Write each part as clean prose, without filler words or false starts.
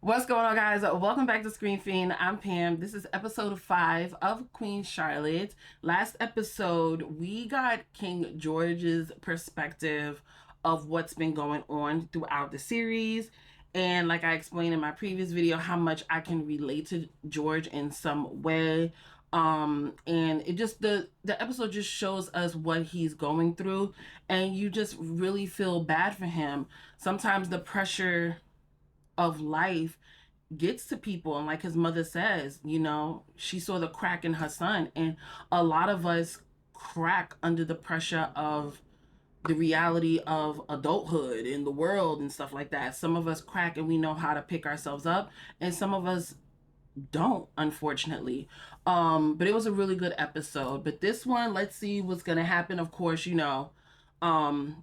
What's going on, guys? Welcome back to Screen Fiend. I'm Pam. This is episode 5 of Queen Charlotte. Last episode, we got King George's perspective of what's been going on throughout the series. And like I explained in my previous video, how much I can relate to George in some way. And it just, the episode just shows us what he's going through. And you just really feel bad for him. Sometimes the pressure of life gets to people, and like his mother says, you know, she saw the crack in her son, and a lot of us crack under the pressure of the reality of adulthood in the world and stuff like that. Some of us crack and we know how to pick ourselves up, and some of us don't, unfortunately. But it was a really good episode. But this one, let's see what's gonna happen. Of course, you know,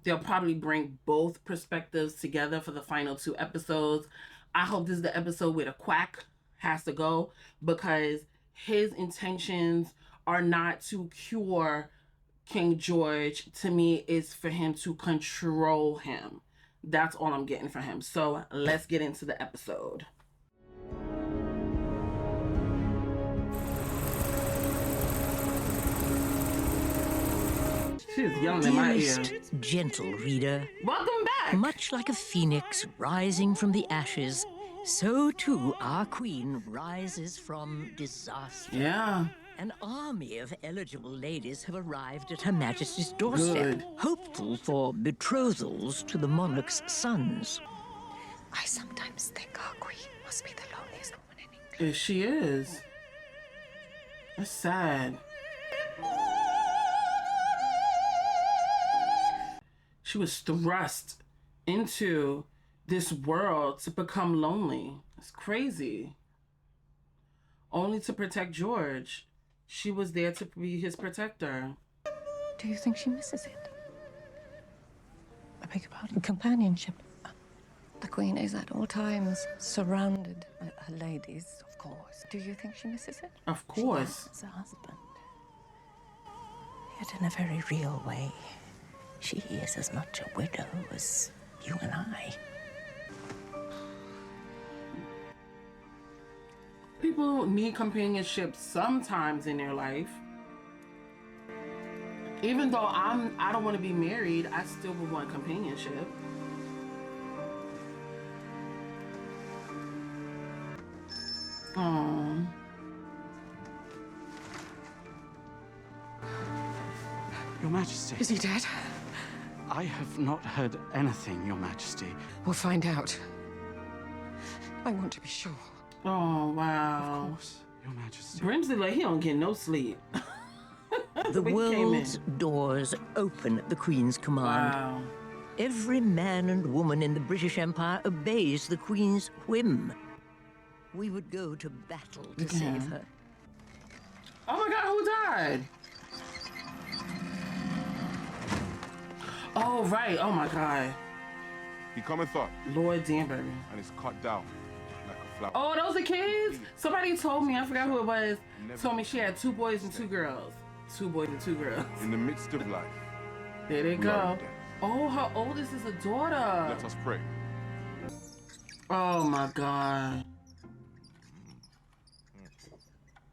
they'll probably bring both perspectives together for the final 2 episodes. I hope this is the episode where the quack has to go, because his intentions are not to cure King George. To me, it's for him to control him. That's all I'm getting for him. So let's get into the episode. She's yelling in my ear. Gentle reader. Welcome back. Much like a phoenix rising from the ashes, so too our queen rises from disaster. Yeah. An army of eligible ladies have arrived at Her Majesty's doorstep, Good. hopeful for betrothals to the monarch's sons. I sometimes think our queen must be the loneliest woman in England. She is. That's sad. She was thrust into this world to become lonely. It's crazy. Only to protect George. She was there to be his protector. Do you think she misses it? I beg your pardon? Companionship. The queen is at all times surrounded by her ladies, of course. Do you think she misses it? Of course. She has a husband. Yet in a very real way, she is as much a widow as you and I. People need companionship sometimes in their life. Even though I don't want to be married, I still would want companionship. Aww. Your Majesty. Is he dead? I have not heard anything, Your Majesty. We'll find out. I want to be sure. Oh, wow. Of course, Your Majesty. Brimsley, like, he don't get no sleep. The We came in. world's doors open at the Queen's command. Wow. Every man and woman in the British Empire obeys the Queen's whim. We would go to battle to save her. Oh my God, who died? Oh, right. Oh my God. He cometh up, Lord Danbury. and is cut down like a flower. Oh, those are kids? Somebody told me, I forgot who it was, told me she had 2 boys and 2 girls. 2 boys and 2 girls. In the midst of life, There they we go. are dead. Oh, her oldest is a daughter. Let us pray. Oh my God.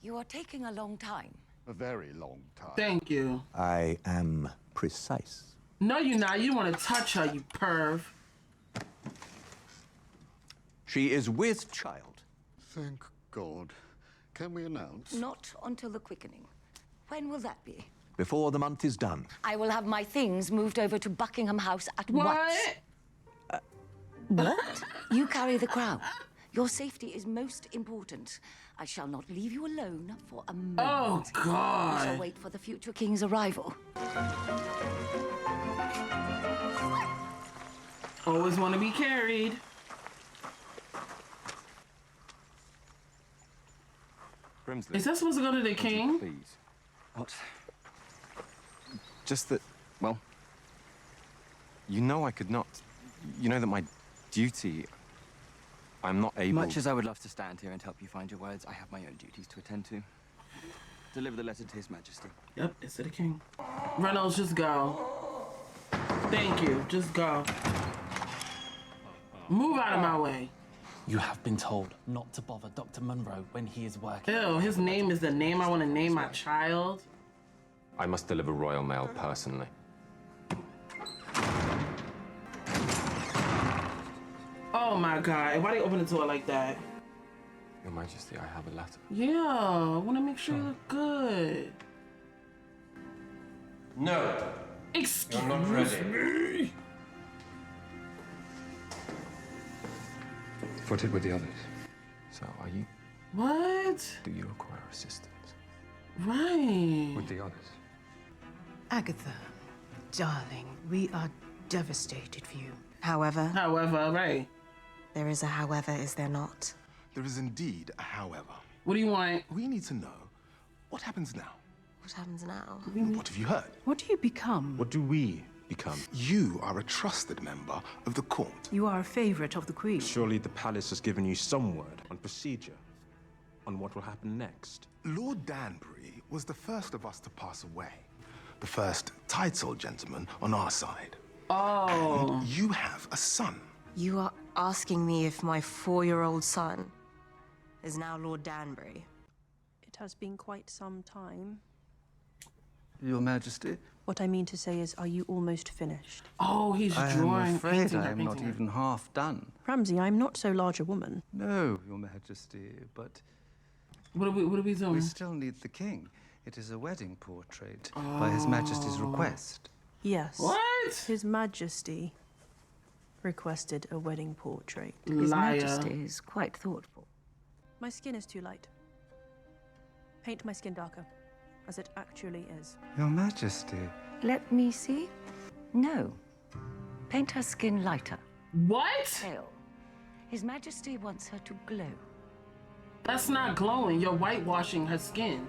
You are taking a long time. A very long time. Thank you. I am precise. No, you're not. You want to touch her, you perv. She is with child. Thank God. Can we announce? Not until the quickening. When will that be? Before the month is done. I will have my things moved over to Buckingham House at once. What? What? You carry the crown. Your safety is most important. I shall not leave you alone for a moment. Oh, We shall God. wait for the future king's arrival. Always want to be carried. Brimsley. Is that supposed to go to the king? Please. What? Just that, well, you know I could not. You know that my duty, I'm not able... Much as I would love to stand here and help you find your words, I have my own duties to attend to. Deliver the letter to His Majesty. Yep, it's to the king. Reynolds, just go. Thank you. Just go. Move out of my way. You have been told not to bother Dr. Munro when he is working. Ew, his name is the name I want to name my child. I must deliver royal mail personally. Oh my God, why they open the door like that? Your Majesty, I have a letter. Yeah, I want to make sure you look good. No. Excuse You're not ready. me. Put it with the others. So, are you? What? Do you require assistance? Right. With the others. Agatha, darling, we are devastated for you. However, right. There is a however, is there not? There is indeed a however. What do you want? We need to know what happens now. What happens now? What have you heard? What do you become? What do we become? You are a trusted member of the court. You are a favorite of the Queen. Surely the palace has given you some word on procedure, on what will happen next. Lord Danbury was the first of us to pass away. The first titled gentleman on our side. Oh. And you have a son. You are asking me if my 4-year-old son is now Lord Danbury. It has been quite some time. Your Majesty? What I mean to say is, are you almost finished? Oh, he's drawing. I am afraid painting I her, am painting not her. even half done. Ramsay, I'm not so large a woman. No, Your Majesty, but... What are we doing? We still need the king. It is a wedding portrait by His Majesty's request. Yes. What? His Majesty requested a wedding portrait. His Majesty is quite thoughtful. My skin is too light. Paint my skin darker, as it actually is. Your Majesty. Let me see. No. Paint her skin lighter. What? Pale. His Majesty wants her to glow. That's not glowing. You're whitewashing her skin.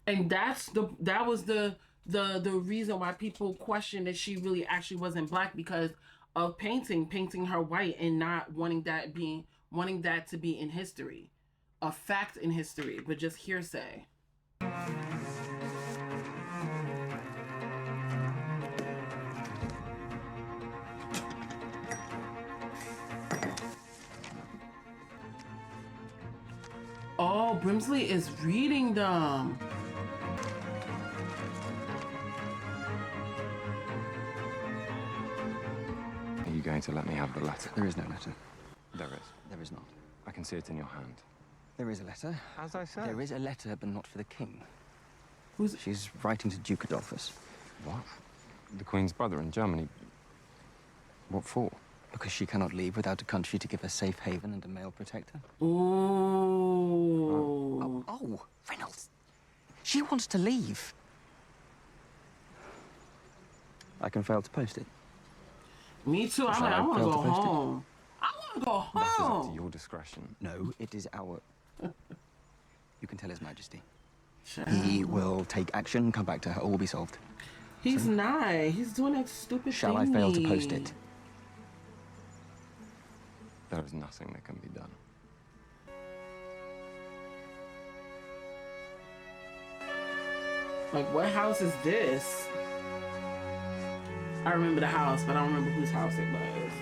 And that was the reason why people questioned that she really actually wasn't black, because of painting her white and not wanting that to be in history, a fact in history, but just hearsay. Oh, Brimsley is reading them. Are you going to let me have the letter? There is no letter. There is. There is not. I can see it in your hand. There is a letter. As I said. There is a letter, but not for the king. Who's... She's writing to Duke Adolphus. What? The Queen's brother in Germany? What for? Because she cannot leave without a country to give her safe haven and a male protector. Ooh. Oh, Reynolds. She wants to leave. I can fail to post it. Me too. Shall I want to fail go post it? home. I want to go That is up home. to your discretion. No, it is our... You can tell His Majesty. Sure. He will take action, come back to her, all will be solved. He's not. He's doing that stupid Shall thing. I fail to post it? There is nothing that can be done. Like, what house is this? I remember the house, but I don't remember whose house it was.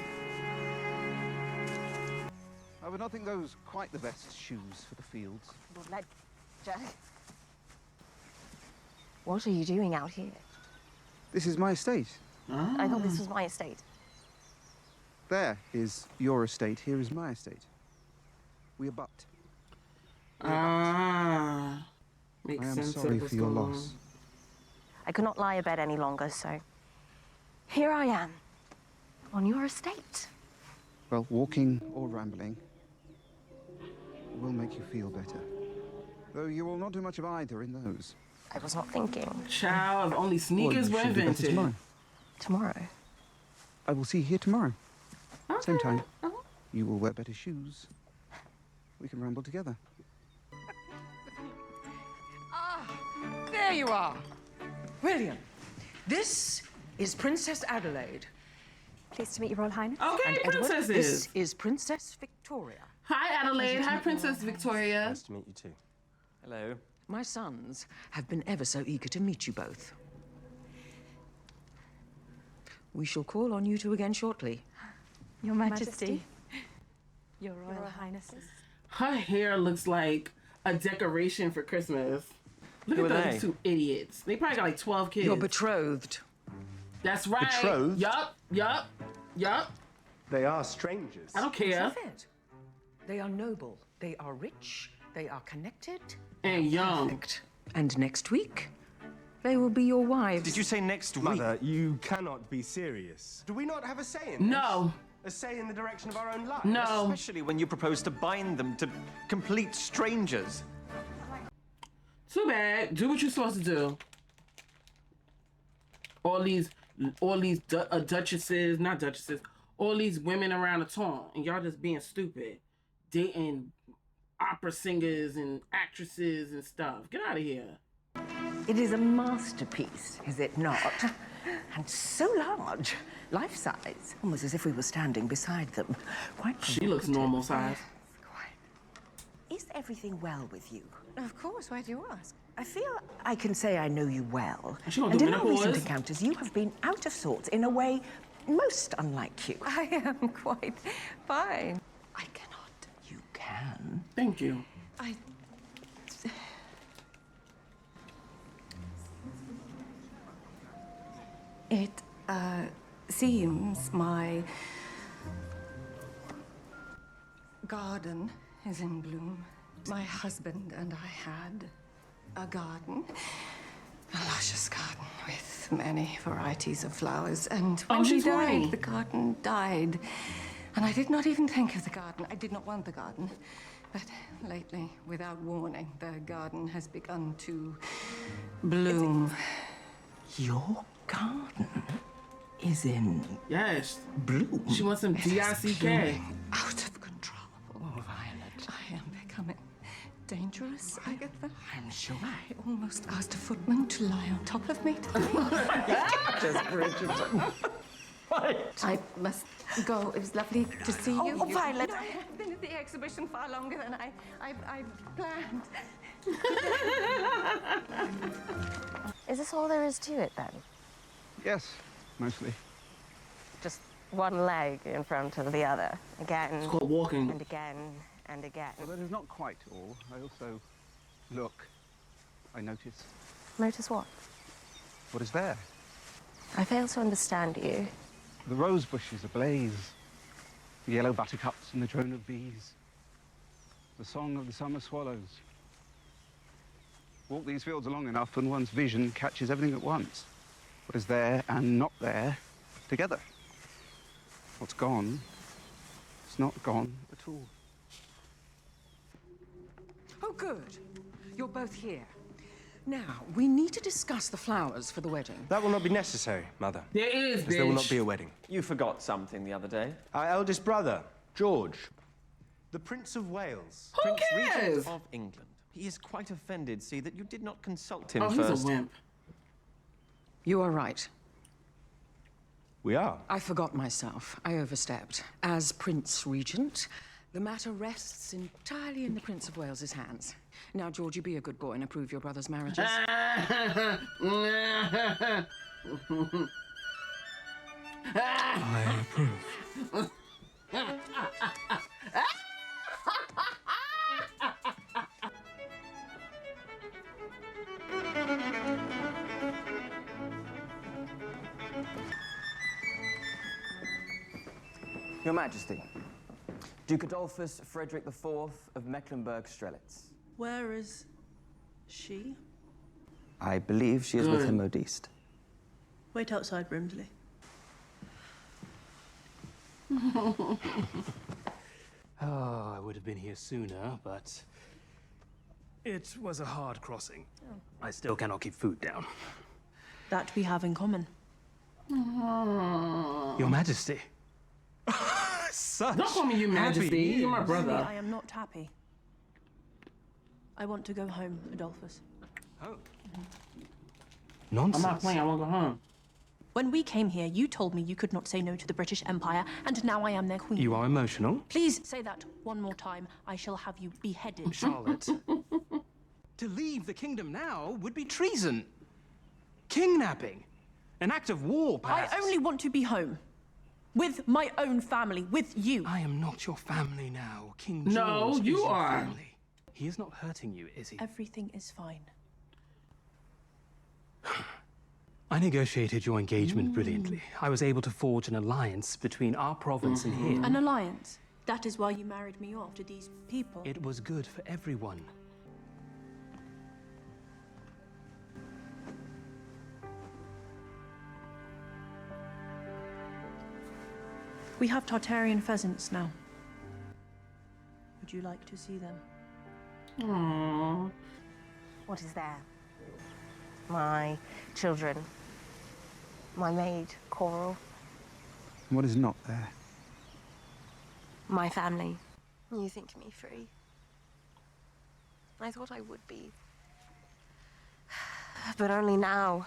I would not think those quite the best shoes for the fields. Lord Ledger. What are you doing out here? This is my estate. I thought this was my estate. There is your estate, here is my estate. We abut. Ah. Makes I am sense. sorry of what's for your going on. loss. I could not lie abed any longer, so here I am, on your estate. Well, walking or rambling will make you feel better. Though you will not do much of either in those. I was not thinking. Child, if only sneakers were Well, you should do better invented. tomorrow. Tomorrow? I will see you here tomorrow. Okay. Same time. You will wear better shoes. We can ramble together. There you are. William, this is Princess Adelaide. Pleased to meet you, Royal Highness. Okay, And Edward, princesses. this is Princess Victoria. Hi, Adelaide. Hi, Princess Victoria. Nice to meet you too. Hello. My sons have been ever so eager to meet you both. We shall call on you two again shortly. Your Majesty. Your Royal Highnesses. Her hair looks like a decoration for Christmas. Look Who at are those they? two idiots. They probably got like 12 kids. You're betrothed. That's right. Betrothed? Yup. They are strangers. I don't care. Of it. They are noble. They are rich. They are connected. And young. Perfect. And next week, they will be your wives. Did you say next week? Mother, you cannot be serious. Do we not have a say in this? No. A say in the direction of our own lives? No. Especially when you propose to bind them to complete strangers. Too bad. Do what you're supposed to do. All these duchesses, not duchesses, all these women around the taunt, and y'all just being stupid, dating opera singers and actresses and stuff. Get out of here. It is a masterpiece, is it not? And so large, life-size, almost as if we were standing beside them. Quite. She looks normal size. Is everything well with you? Of course, why do you ask? I feel I can say I know you well. Is she gonna And do in our recent menopause? encounters, you have been out of sorts in a way most unlike you. I am quite fine. I cannot. You can. Thank you. I... It, seems my garden is in bloom. My husband and I had a garden, a luscious garden with many varieties of flowers. And when he she's died, horny. the garden died. And I did not even think of the garden. I did not want the garden. But lately, without warning, the garden has begun to bloom. Your garden is in Yes. bloom. She wants some It is DICK. blooming out of control. Oh, Violet. I am becoming dangerous, Agatha. I'm sure. I almost asked a footman to lie on top of me. Just Bridgerton. I must go. It was lovely to see you. Oh, Violet. No, I have been at the exhibition far longer than I planned. Is this all there is to it, then? Yes, mostly. Just one leg in front of the other, again. It's called walking. And again, and again. Well, that is not quite all. I also look. I notice. Notice what? What is there? I fail to understand you. The rose bushes ablaze, the yellow buttercups and the drone of bees, the song of the summer swallows. Walk these fields long enough and one's vision catches everything at once. What is there and not there together. What's gone is not gone at all. Oh, good. You're both here. Now, we need to discuss the flowers for the wedding. That will not be necessary, Mother. There is, As there will bitch. not be a wedding. You forgot something the other day. Our eldest brother, George, the Prince of Wales. Who Prince cares? Regent of England. He is quite offended, see, that you did not consult him Oh, first. he's a wimp. You are right. We are. I forgot myself. I overstepped. As Prince Regent, the matter rests entirely in the Prince of Wales's hands. Now, Georgie, be a good boy and approve your brother's marriages. I approve. Your Majesty, Duke Adolphus Frederick IV of Mecklenburg-Strelitz. Where is she? I believe she is with Good. him modiste. Wait outside, Brimsley. Oh, I would have been here sooner, but it was a hard crossing. I still cannot keep food down. That we have in common. Your Majesty. Such Don't call me Your Majesty. happy You're my news. brother. I am not happy. I want to go home, Adolphus. Oh. I'm Nonsense. not playing. I want to go home. When we came here, you told me you could not say no to the British Empire, and now I am their queen. You are emotional. Please say that one more time. I shall have you beheaded. Charlotte. To leave the kingdom now would be treason. Kidnapping. An act of war, perhaps. I only want to be home. With my own family, with you. I am not your family now. King No, George you is your are. family. He is not hurting you, is he? Everything is fine. I negotiated your engagement brilliantly. I was able to forge an alliance between our province and here. An alliance? That is why you married me off to these people? It was good for everyone. We have Tartarian pheasants now. Would you like to see them? Aww. What is there? My children. My maid, Coral. What is not there? My family. You think me free? I thought I would be. But only now.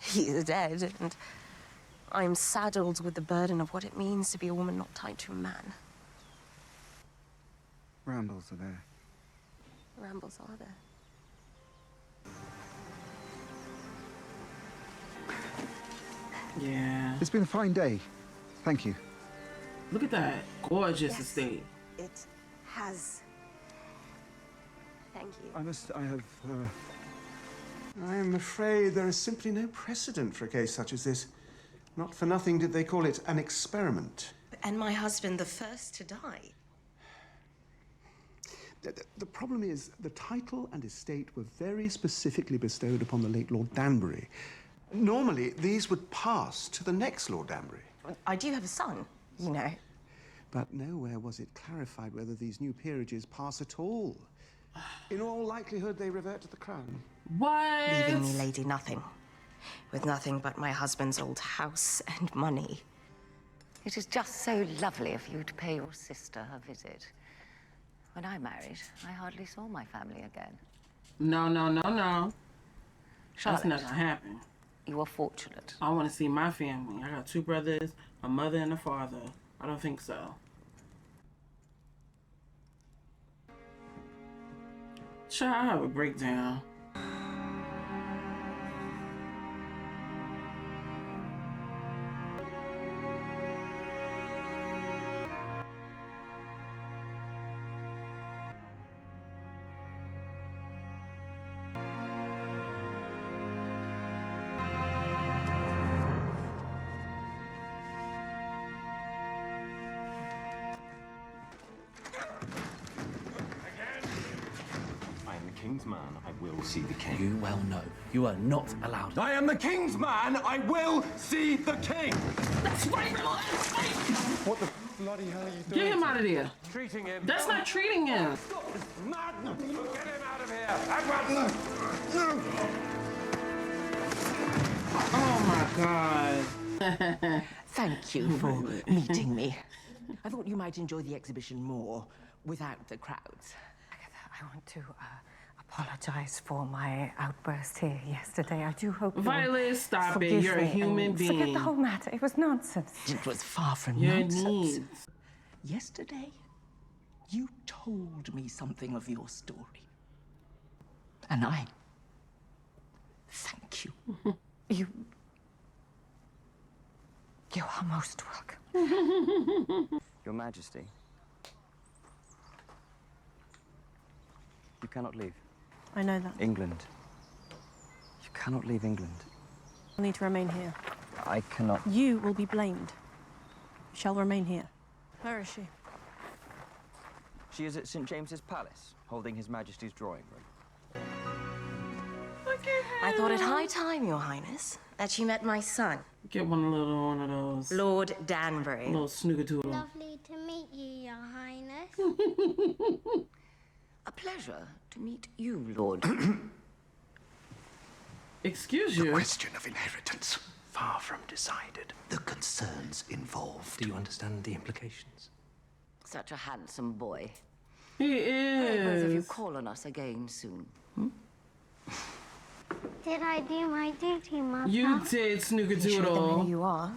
He is dead, and I'm saddled with the burden of what it means to be a woman not tied to a man. Rambles are there. Rambles are there. Yeah. It's been a fine day. Thank you. Look at that gorgeous estate. It has. Thank you. I am afraid there is simply no precedent for a case such as this. Not for nothing did they call it an experiment. And my husband the first to die. The problem is the title and estate were very specifically bestowed upon the late Lord Danbury. Normally, these would pass to the next Lord Danbury. I do have a son, you know. But nowhere was it clarified whether these new peerages pass at all. In all likelihood, they revert to the crown. What? Leaving me, lady, nothing. With nothing but my husband's old house and money. It is just so lovely of you to pay your sister her visit. When I married, I hardly saw my family again. No, no, no, no. Charlotte, That's not gonna happen. You are fortunate. I want to see my family. I got 2 brothers, a mother and a father. I don't think so. Sure, I have a breakdown. I am the king's man. I will see the king. You well know. You are not allowed. I am the king's man. I will see the king. That's right, What the bloody hell are you doing? Get him out of there. Treating him. That's not treating him. Stop this madness. Get him out of here. Edmond. Oh my God. Thank you for meeting me. I thought you might enjoy the exhibition more without the crowds. Agatha, I want to apologize for my outburst here yesterday. I do hope Violet, stop it. forgive You're a me human and being. Forget the whole matter. It was nonsense. It was far from Your nonsense. needs. Yesterday, you told me something of your story. And I thank you. You are most welcome. Your Majesty. You cannot leave. I know that. England. You cannot leave England. I need to remain here. I cannot. You will be blamed. You shall remain here. Where is she? She is at St. James's Palace, holding His Majesty's drawing room. Look at him. I thought it high time, Your Highness, that you met my son. Get one of those. Lord Danbury. Little snookerdoodle. Lovely to meet you, Your Highness. A pleasure to meet you, Lord. Excuse The you. question of inheritance, far from decided. The concerns involved. Do you understand the implications? Such a handsome boy. He Pray both of you is. call on us again soon. Did I do my duty, Mother? You did, snookerdoodle. You are.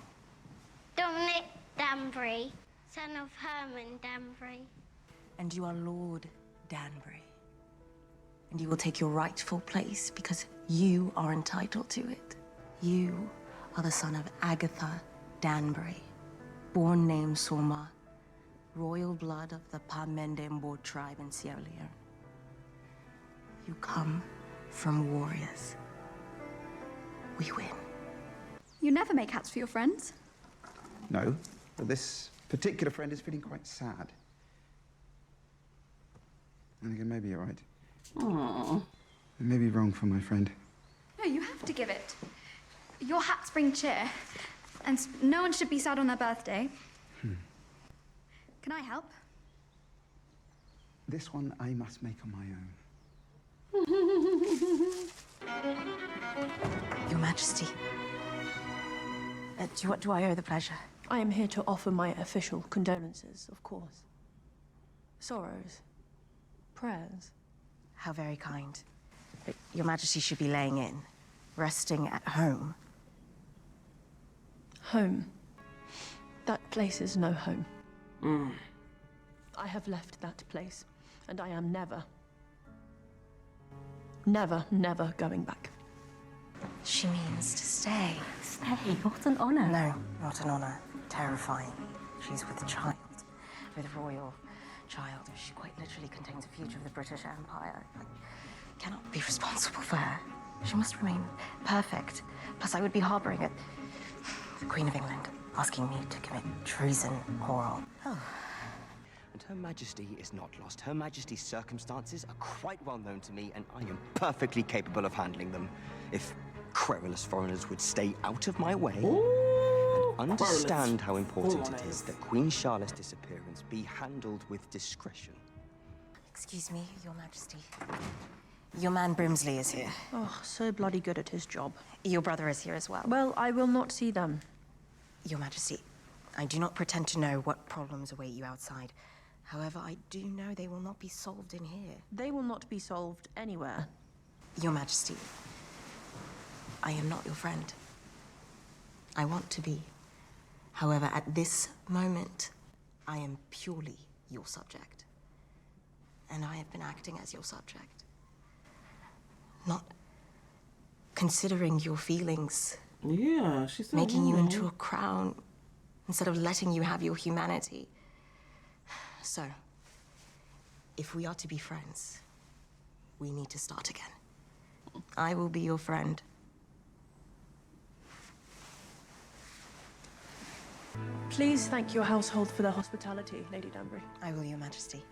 Dominic Danbury, son of Herman Danbury. And you are Lord Danbury. And you will take your rightful place because you are entitled to it. You are the son of Agatha Danbury. born name Soma, royal blood of the Pamendembo tribe in Sierra Leone. You come from warriors. We win. You never make hats for your friends. No, but this particular friend is feeling quite sad. And again, maybe you're right. Aww. I may be wrong for my friend. No, you have to give it. Your hats bring cheer, and no one should be sad on their birthday. Can I help? This one I must make on my own. Your Majesty. Do I owe the pleasure? I am here to offer my official condolences, of course. Sorrows. Prayers. How very kind. But Your Majesty should be laying in, resting at home. Home. That place is no home. I have left that place, and I am never going back. She means to stay. Stay? What an honor. No, not an honor. Terrifying. She's with a child. With a royal child. She quite literally contains the future of the British Empire. I cannot be responsible for her. She must remain perfect. Plus, I would be harboring it. The Queen of England asking me to commit treason or... Oh. And Her Majesty is not lost. Her Majesty's circumstances are quite well known to me, and I am perfectly capable of handling them. If querulous foreigners would stay out of my way and understand how important it is that Queen Charlotte's disappearance be handled with discretion. Excuse me, Your Majesty. Your man Brimsley is here. Oh, so bloody good at his job. Your brother is here as well. Well, I will not see them. Your Majesty, I do not pretend to know what problems await you outside. However, I do know they will not be solved in here. They will not be solved anywhere. Your Majesty, I am not your friend. I want to be. However, at this moment, I am purely your subject. And I have been acting as your subject. Not considering your feelings. Yeah, she said making you into a crown instead of letting you have your humanity. So, if we are to be friends, we need to start again. I will be your friend. Please thank your household for their hospitality, Lady Danbury. I will, Your Majesty.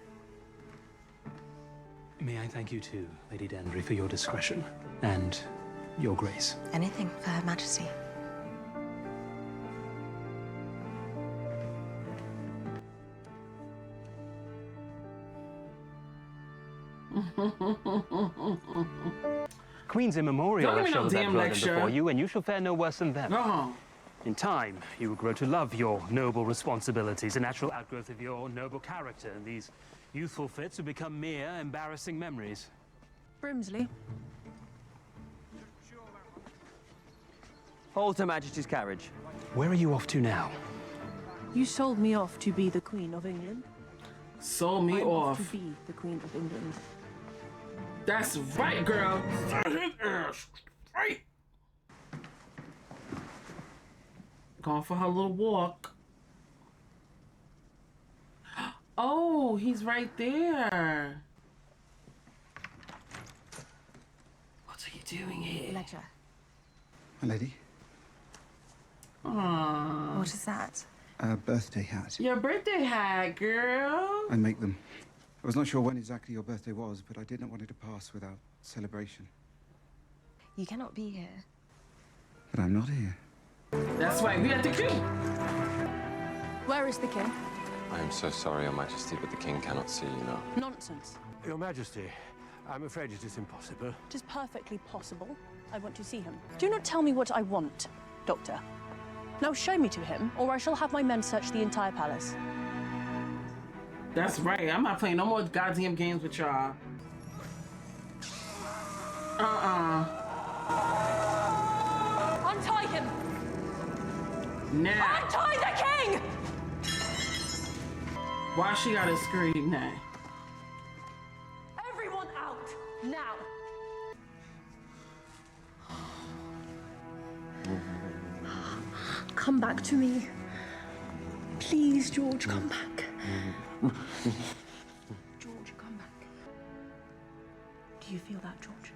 May I thank you too, Lady Danbury, for your discretion and your grace. Anything for Her Majesty. Queen's immemorial Don't have give me no shown that damn burden lecture. before you, and you shall fare no worse than them. In time, you will grow to love your noble responsibilities, a natural outgrowth of your noble character, and these youthful fits will become mere embarrassing memories. Brimsley. Hold Her Majesty's carriage. Where are you off to now? You sold me off to be the Queen of England. Sold me I'm off. to be the Queen of England. That's right, girl. Right. Going for her little walk. Oh, he's right there. What are you doing here? Ledger. My lady, Aww. What is that? a birthday hat. Your birthday hat, girl. I make them. I was not sure when exactly your birthday was, but I did not want it to pass without celebration. You cannot be here. But I'm not here. That's why we at the king. Where is the king? I am so sorry, Your Majesty, but the king cannot see you now. Nonsense. Your Majesty, I'm afraid it is impossible. It is perfectly possible. I want to see him. Do not tell me what I want, Doctor. Now show me to him, or I shall have my men search the entire palace. That's right. I'm not playing no more goddamn games with y'all. Untie him! Now. Untie the king! Why she gotta scream now? Everyone out, now! Come back to me. Please, George, come back. George, come back. Do you feel that, George?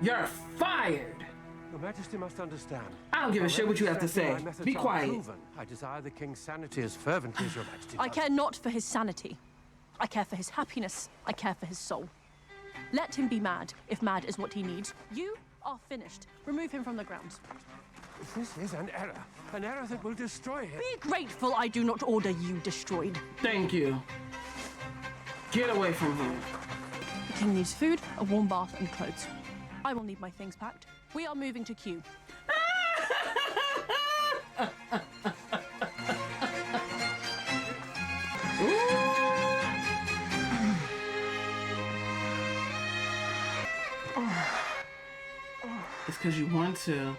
You're fired. Your Majesty must understand. I don't give a shit what you have to say. Be quiet. Proven. I desire the King's sanity as fervently as Your Majesty I does. care not for his sanity. I care for his happiness. I care for his soul. Let him be mad, if mad is what he needs. You are finished. Remove him from the grounds. This is an error that will destroy him. Be grateful I do not order you destroyed. Thank you. Get away from here. The king needs food, a warm bath, and clothes. I will need my things packed. We are moving to Kew. It's because you want to.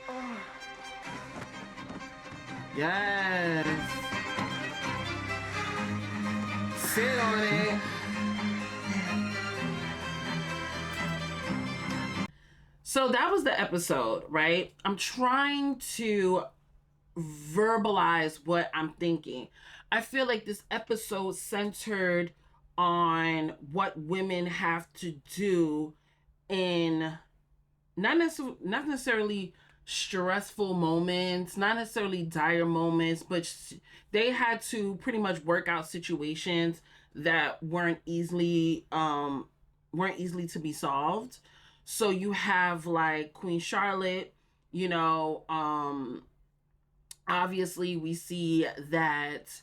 Yes. Sit on it. So that was the episode, right? I'm trying to verbalize what I'm thinking. I feel like this episode centered on what women have to do in not necessarily stressful moments, not necessarily dire moments, but they had to pretty much work out situations that weren't easily to be solved. So you have like Queen Charlotte, you know, obviously we see that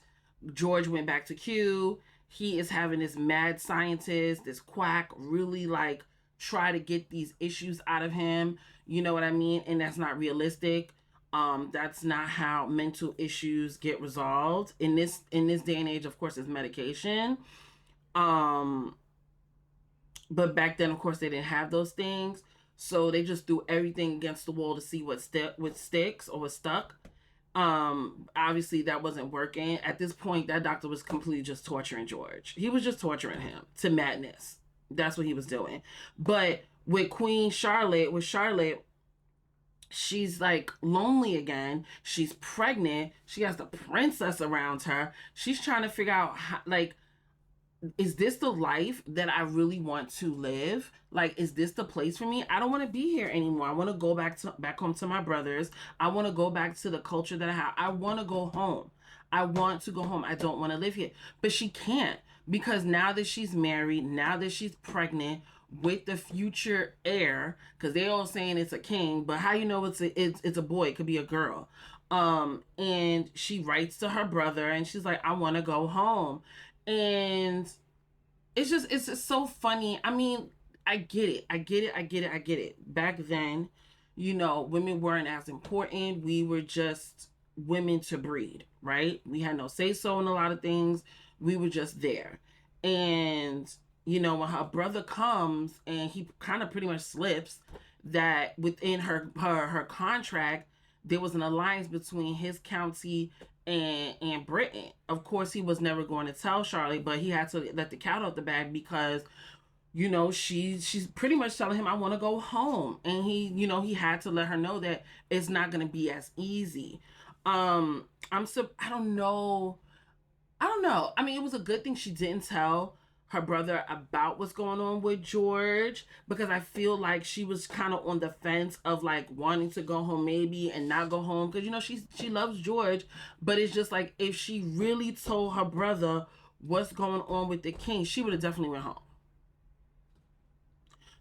George went back to Kew. He is having this mad scientist, this quack, really like try to get these issues out of him. You know what I mean? And that's not realistic. That's not how mental issues get resolved. In this day and age, of course, it's medication. But back then, of course, they didn't have those things. So they just threw everything against the wall to see what sticks or what stuck. Obviously, that wasn't working. At this point, that doctor was completely just torturing George. He was just torturing him to madness. That's what he was doing. But with Charlotte, she's like lonely again. She's pregnant. She has the princess around her. She's trying to figure out how, like, is this the life that I really want to live? Like, is this the place for me? I don't want to be here anymore. I want to go back home to my brothers. I want to go back to the culture that I have. I want to go home. I want to go home. I don't want to live here. But she can't, because now that she's married, now that she's pregnant with the future heir, because they all saying it's a king, but how you know it's a boy? It could be a girl. And she writes to her brother and she's like, I want to go home. And it's just so funny. I mean, I get it. Back then, you know, women weren't as important. We were just women to breed, right? We had no say-so in a lot of things. We were just there. And, you know, when her brother comes and he kind of pretty much slips that within her contract, there was an alliance between his county and Britain. Of course, he was never going to tell Charlotte, but he had to let the cat out the bag because, you know, she's pretty much telling him, I want to go home. And he had to let her know that it's not going to be as easy. I don't know. I mean, it was a good thing she didn't tell her brother about what's going on with George, because I feel like she was kind of on the fence of like wanting to go home maybe and not go home, because, you know, she loves George, but it's just like if she really told her brother what's going on with the king, she would have definitely went home.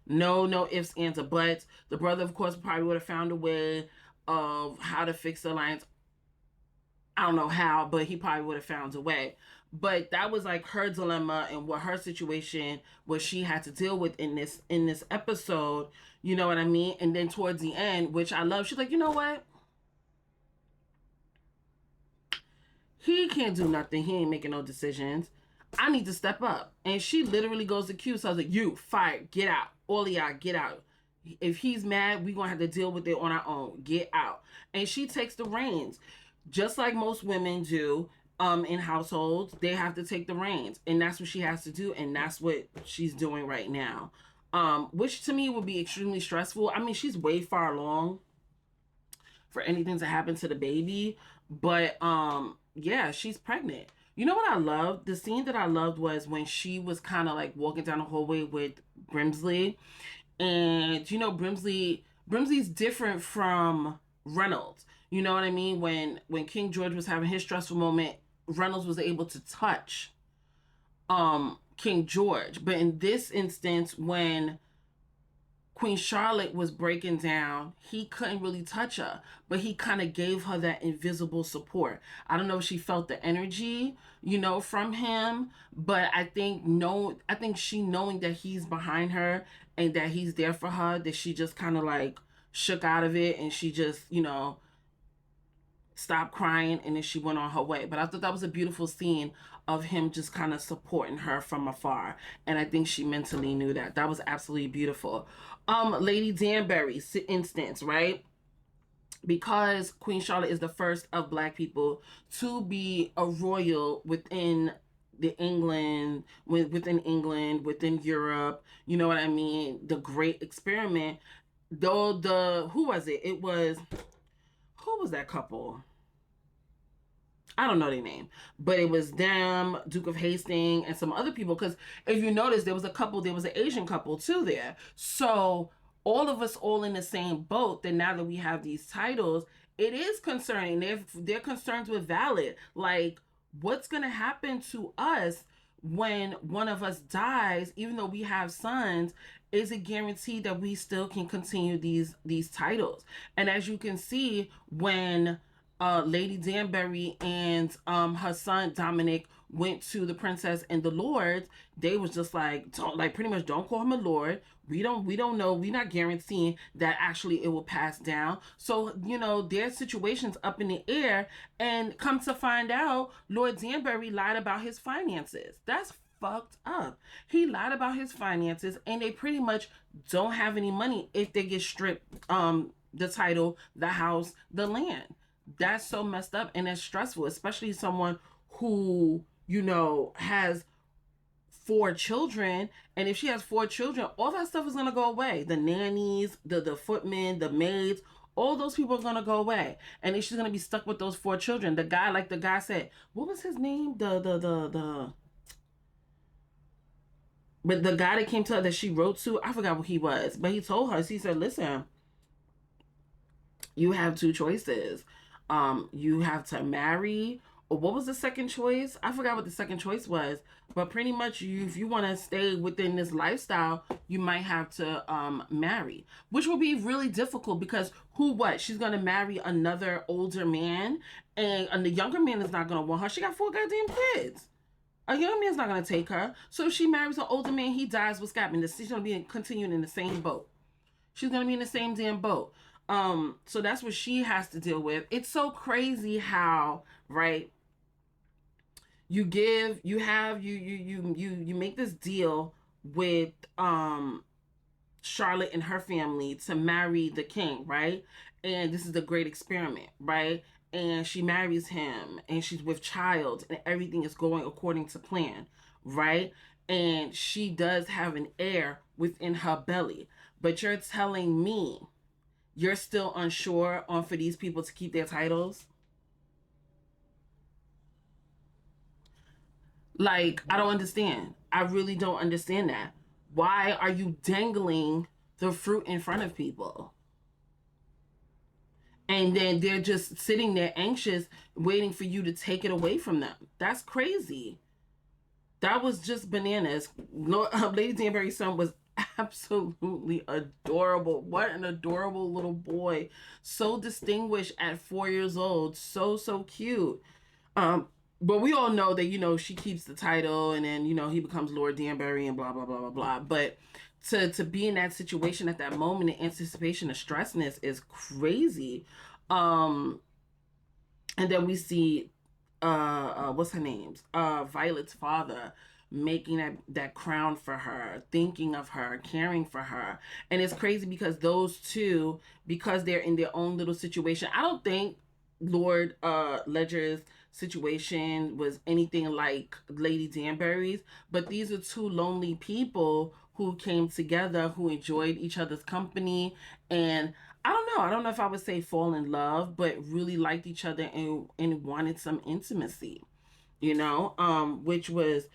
No ifs, ands, or buts. The brother, of course, probably would have found a way of how to fix the alliance. I don't know how, but he probably would have found a way. But that was like her dilemma and what her situation, what she had to deal with in this episode. You know what I mean? And then towards the end, which I love, she's like, you know what? He can't do nothing. He ain't making no decisions. I need to step up. And she literally goes to Q. So I was like, you, fired, get out. All of y'all, get out. If he's mad, we're going to have to deal with it on our own. Get out. And she takes the reins. Just like most women do in households, they have to take the reins. And that's what she has to do. And that's what she's doing right now. which to me would be extremely stressful. I mean, she's way far along for anything to happen to the baby, but yeah, she's pregnant. You know what I loved? The scene that I loved was when she was kind of like walking down the hallway with Brimsley, and you know, Brimsley's different from Reynolds. You know what I mean? When King George was having his stressful moment, Reynolds was able to touch King George. But in this instance, when Queen Charlotte was breaking down, he couldn't really touch her, but he kind of gave her that invisible support. I don't know if she felt the energy, you know, from him, but I think she, knowing that he's behind her and that he's there for her, that she just kind of like shook out of it, and she just, you know, stopped crying, and then she went on her way. But I thought that was a beautiful scene of him just kind of supporting her from afar, and I think she mentally knew that. That was absolutely beautiful. Lady Danbury's instance, right? Because Queen Charlotte is the first of Black people to be a royal within England, within Europe, you know what I mean? The Great Experiment. Though who was it? Who was that couple? I don't know their name, but it was them, Duke of Hastings, and some other people. Because if you notice, there was an Asian couple too there. So all of us all in the same boat. That now that we have these titles, it is concerning. Their concerns were valid. Like, what's gonna happen to us when one of us dies? Even though we have sons, is it guaranteed that we still can continue these titles? And as you can see, when Lady Danbury and her son Dominic went to the princess and the lords, they was just like, pretty much, don't call him a lord. We don't know. We're not guaranteeing that actually it will pass down. So, you know, there's situations up in the air, and come to find out, Lord Danbury lied about his finances. That's fucked up. He lied about his finances, and they pretty much don't have any money if they get stripped the title, the house, the land. That's so messed up, and it's stressful, especially someone who, you know, has 4 children. And if she has 4 children, all that stuff is going to go away. The nannies, the footmen, the maids, all those people are going to go away. And then she's going to be stuck with those 4 children. The guy, like the guy said, what was his name? But the guy that came to her that she wrote to, I forgot what he was, but he told her, he said, listen, you have 2 choices. You have to marry, or what was the second choice? I forgot what the second choice was, but pretty much if you want to stay within this lifestyle, you might have to marry, which will be really difficult because she's going to marry another older man, and the younger man is not going to want her. She got 4 goddamn kids. A young man's not going to take her. So if she marries an older man, he dies, what's happening? She's going to be continuing in the same boat. She's going to be in the same damn boat. So that's what she has to deal with. It's so crazy how, right, you make this deal with Charlotte and her family to marry the king, right? And this is the Great Experiment, right? And she marries him, and she's with child, and everything is going according to plan, right? And she does have an heir within her belly. But you're telling me you're still unsure on for these people to keep their titles? Like, I don't understand. I really don't understand that. Why are you dangling the fruit in front of people? And then they're just sitting there anxious, waiting for you to take it away from them. That's crazy. That was just bananas. Lady Danbury's son was absolutely adorable. What an adorable little boy. So distinguished at 4 years old. So cute. But we all know that, you know, she keeps the title, and then, you know, he becomes Lord Danbury and blah, blah, blah, blah, blah. But to be in that situation at that moment, in anticipation of stressness, is crazy. And then we see what's her name? Violet's father making that crown for her, thinking of her, caring for her. And it's crazy because those two, because they're in their own little situation, I don't think Lord Ledger's situation was anything like Lady Danbury's, but these are 2 lonely people who came together, who enjoyed each other's company, and I don't know if I would say fall in love, but really liked each other and wanted some intimacy, which was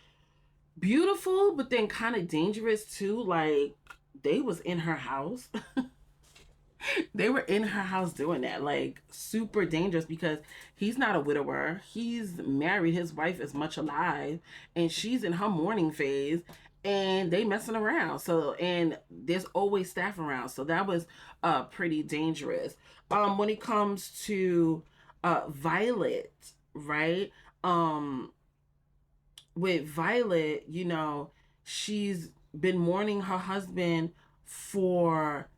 beautiful, but then kind of dangerous too. Like, they was in her house. They were in her house doing that, like super dangerous, because he's not a widower. He's married. His wife is much alive, and she's in her mourning phase, and they messing around. So, and there's always staff around. So that was pretty dangerous. When it comes to Violet, right? With Violet, she's been mourning her husband for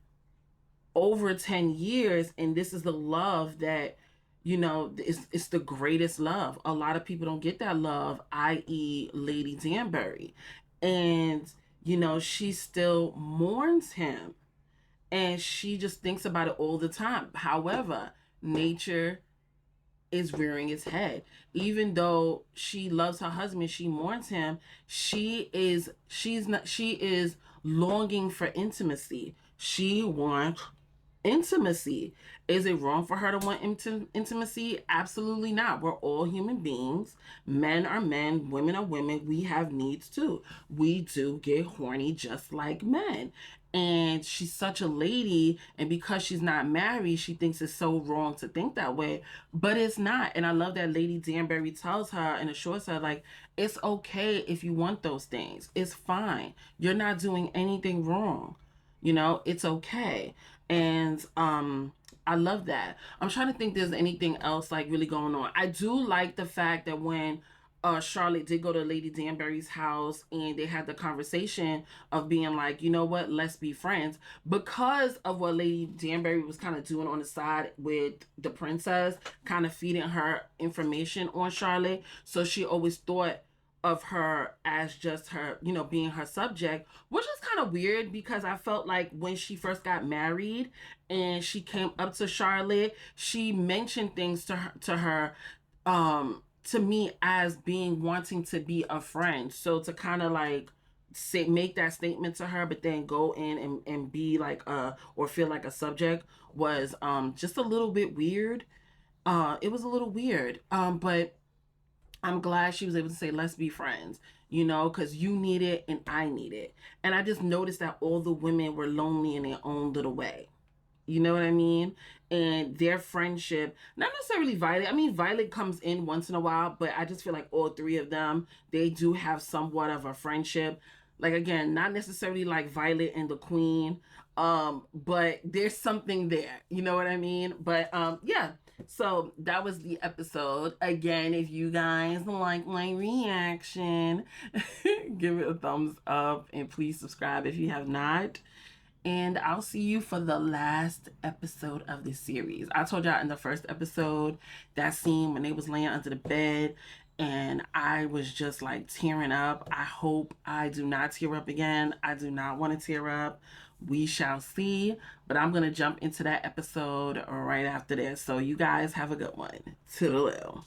over 10 years, and this is the love that it's the greatest love. A lot of people don't get that love, i.e. Lady Danbury. And she still mourns him, and she just thinks about it all the time. However, nature is rearing its head. Even though she loves her husband, she mourns him, she is longing for intimacy. She wants intimacy. Is it wrong for her to want intimacy? Absolutely not. We're all human beings. Men are men, women are women. We have needs too. We do get horny just like men. And she's such a lady, and because she's not married, she thinks it's so wrong to think that way, but it's not. And I love that Lady Danbury tells her and assures her, like, it's okay if you want those things. It's fine. You're not doing anything wrong. It's okay. And I love that. I'm trying to think there's anything else like really going on. I do like the fact that when Charlotte did go to Lady Danbury's house and they had the conversation of being like, you know what, let's be friends, because of what Lady Danbury was kind of doing on the side with the princess, kind of feeding her information on Charlotte. So she always thought of her as just her, being her subject, which is kind of weird, because I felt like when she first got married and she came up to Charlotte, she mentioned things to her to me as being wanting to be a friend. So to kind of like make that statement to her, but then go in and be like or feel like a subject was just a little bit weird. It was a little weird. But I'm glad she was able to say, let's be friends, because you need it and I need it. And I just noticed that all the women were lonely in their own little way. You know what I mean? And their friendship, not necessarily Violet. I mean, Violet comes in once in a while, but I just feel like all three of them, they do have somewhat of a friendship. Like, again, not necessarily like Violet and the Queen, but there's something there. You know what I mean? But yeah. So that was the episode. Again, if you guys like my reaction, give it a thumbs up and please subscribe if you have not. And I'll see you for the last episode of this series. I told y'all in the first episode, that scene when they was laying under the bed and I was just like tearing up. I hope I do not tear up again. I do not want to tear up. We shall see. But I'm going to jump into that episode right after this. So you guys have a good one. Toodaloo.